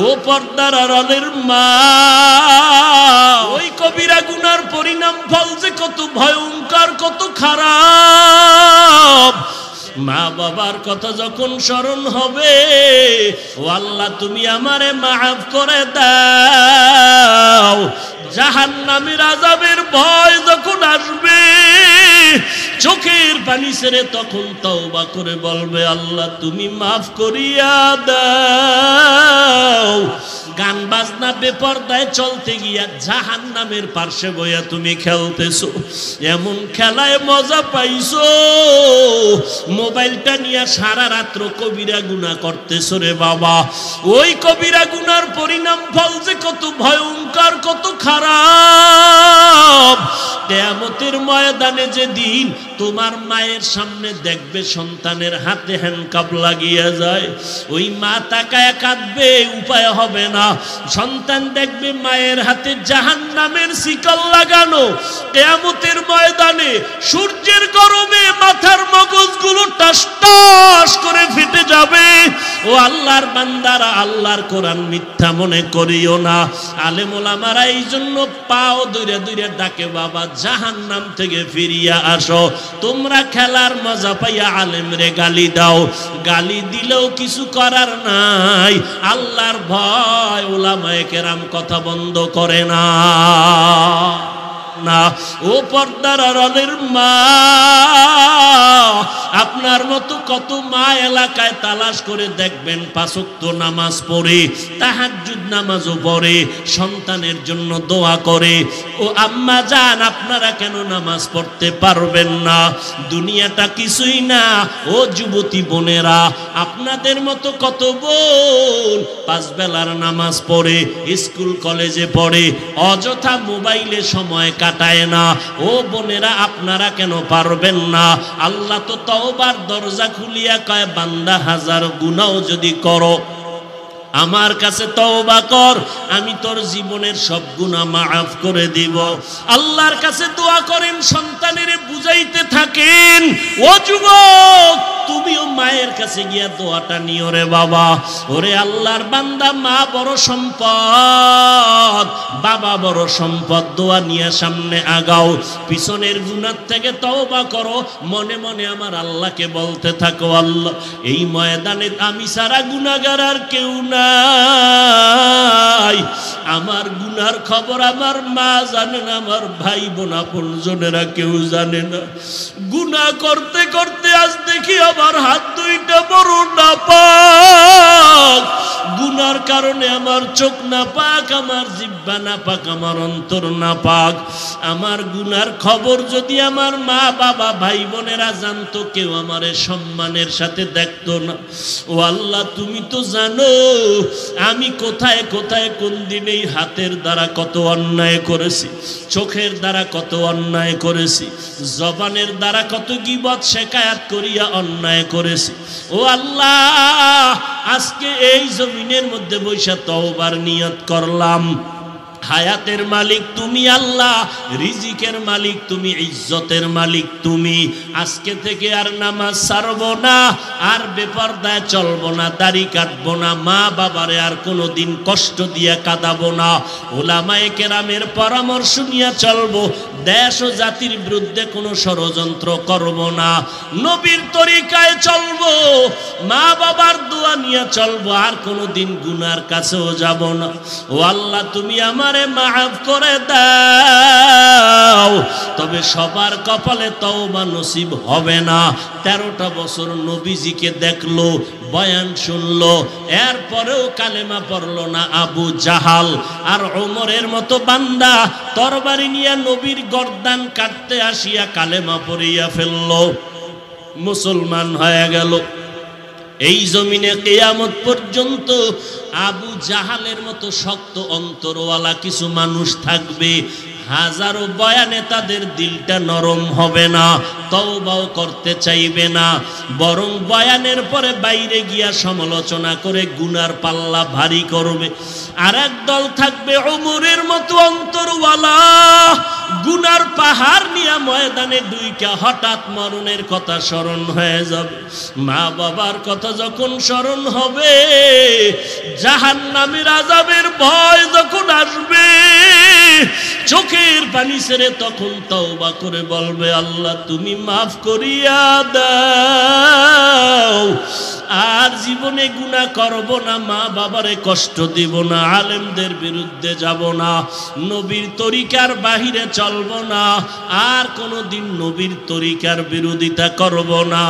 ও পর্দার আড়ালের মা, ওই কবিরা গুনার পরিণাম ফল যে কত ভয়ঙ্কর, কত খারাপ। মা বাবার কথা যখন স্মরণ হবে, ও আল্লাহ তুমি আমারে মাফ করে দাও। জাহান্নামের আযাবের ভয় যখন আসবে, চোখের পানি ছেড়ে তখন তওবা করে বলবে আল্লাহ তুমি মাফ করিয়া দাও। গান বাজনা বেপরদায় চলতে গিয়া জাহান্নামের পার্শ্বে বইয়া তুমি খেলতেছো, এমন খেলায় মজা পাইছো, মোবাইলটা নিয়ে সারা রাত্র কবিরা গুনাহ করতেছো রে বাবা। ওই কবিরা গুনার পরিণাম ফল যে কত ভয়ঙ্কর, কত খারাপ। কিয়ামতের ময়দানে যেদিন তোমার মায়ের সামনে দেখবে সন্তানের হাতে হ্যান্ডকাপ লাগিয়ে যায়, ওই মা তাকায় কাঁদবে, উপায় হবে না। সন্তান দেখবে মায়ের হাতে জাহান্নামের শিকল লাগানো। কিয়ামতের ময়দানে সূর্যের গরমে মাথার মগজগুলো টাস টাস করে ফেটে যাবে। ও আল্লাহর বান্দারা, আল্লাহর কোরআন মিথ্যা মনে করিও না। আলেম ওলামারা এই জন্য পাও দইরা দইরা ডাকে বাবা জাহান্নাম থেকে ফিরিয়া আসো। তোমরা খেলার মজা পাইয়া আলেমরে গালি দাও, গালি দিলেও কিছু করার নাই। আল্লাহর ভয় ওলামায়ে কেরাম কথা বন্ধ করে না। ও পর্দার আড়ালের মা, আপনার মতো কত মা এলাকায় তালাশ করে দেখবেন 5 ওয়াক্ত নামাজ পড়ে, তাহাজ্জুদ নামাজও পড়ে, সন্তানের জন্য দোয়া করে। ও আম্মা জান, আপনারা কেন নামাজ পড়তে পারবেন না? দুনিয়াটা কিছুই না। ও যুবতী বোনেরা, আপনাদের মতো কত বোন 5 বেলার নামাজ পড়ে, স্কুল কলেজে পড়ে, অযথা মোবাইলে সময় কাটায় না। ও বোনেরা, আপনারা কেন পারবেন না? আল্লাহ তো তওবার দরজা খুলিয়া কয় বান্দা 1000 গুনাহও যদি করো আমার কাছে তওবা কর, আমি তোর জীবনের সব গুনাহ মাফ করে দিব। আল্লাহর কাছে দোয়া করেন, সন্তানের বুঝাইতে থাকেন। ও যুবক, তুমিও মায়ের কাছে গিয়া দোয়াটা নিও রে বাবা। ওরে আল্লাহর বান্দা, মা বড় সম্পদ, বাবা বড় সম্পদ। দোয়া নিয়ে সামনে আগাও, পিছনের গুনাহ থেকে তওবা করো। মনে মনে আমার আল্লাহকে বলতে থাকো, আল্লাহ এই ময়দানে আমি সারা গুনাহগার আর কেউ না। আমার গুনার খবর আমার মা জানে না, আমার ভাই বোন আপনজনেরা কেউ জানে না। গুনাহ করতে করতে আজ দেখি আমার হাত দুইটা বড় নাপাক। গুনার কারণে আমার চোখ নাপাক, আমার জিহ্বা নাপাক, আমার অন্তর নাপাক। আমার গুনার খবর যদি আমার মা বাবা ভাই বোনেরা জানতো, কেউ আমারে সম্মানের সাথে দেখতো না। ও আল্লাহ, তুমি তো জানো আমি কোথায় কোথায় কোন দিন এই হাতের দ্বারা কত অন্যায় করেছি, চোখের দ্বারা কত অন্যায় করেছি, জবানের দ্বারা কত গীবত শিকায়াত করিয়া অন্যায় করেছি। ও আল্লাহ, আজকে এই জমিনের মধ্যে বৈশা তওবার নিয়ত করলাম। হায়াতের মালিক তুমি আল্লাহ, রিজিকের মালিক তুমি, ইজ্জতের মালিক তুমি। আজকে থেকে আর নামাজ ছাড়বো না, আর বেপরদায় চলবো না, দাড়ি কাটবো না, মা বাবারে আর কোনো দিন কষ্ট দিয়ে কাঁদাবো না। উলামায়ে কেরামের পরামর্শ নিয়ে চলবো, দেশ ও জাতির বিরুদ্ধে কোনো ষড়যন্ত্র করব না, নবীর তরিকায় চলবো, মা বাবার দোয়া নিয়ে চলবো, আর কোনো দিন গুনার কাছেও যাব না। ও আল্লাহ, তুমি আমারে মাফ করে দাও। তবে সবার কপালে তওবা নসিব হবে না। 13টা বছর নবীজিকে দেখলো, বয়ান শুনলো, এরপরেও কালেমা পড়লো না। আবু জাহাল আর ওমরের মতো বান্দা তরবারি নিয়ে নবীর গর্দান কাটতে আসিয়া কালেমা পড়িয়া ফেললো, মুসলমান হয়ে গেল। এই জমিনে কিয়ামত পর্যন্ত আবু জাহালের মতো শক্ত অন্তরওয়ালা কিছু মানুষ থাকবে। হাজারো বয়ানে তাদের দিলটা নরম হবে না, তওবাও করতে চাইবে না, বরং বয়ানের পরে বাইরে গিয়া সমালোচনা করে গুনার পাল্লা ভারী করবে। আর এক দল থাকবে ওমরের মতো অন্তরওয়ালা, গুনার পাহাড় নিয়ে ময়দানে দুইটা হঠাৎ মরণের কথা স্মরণ হয়ে যাবে। মা বাবার কথা যখন স্মরণ হবে, জাহান্নামের আযাবের ভয় যখন আসবে, চোখের পানি ছেড়ে তখন তওবা করে বলবে, আল্লাহ তুমি মাফ করিয়া দাও, আর জীবনে গুনাহ করব না, মা বাবারে কষ্ট দিব না, আলেমদের বিরুদ্ধে যাব না, নবীর তরিকার বাহিরে চলব না, আর কোনোদিন নবীর তরিকার বিরোধিতা করব না।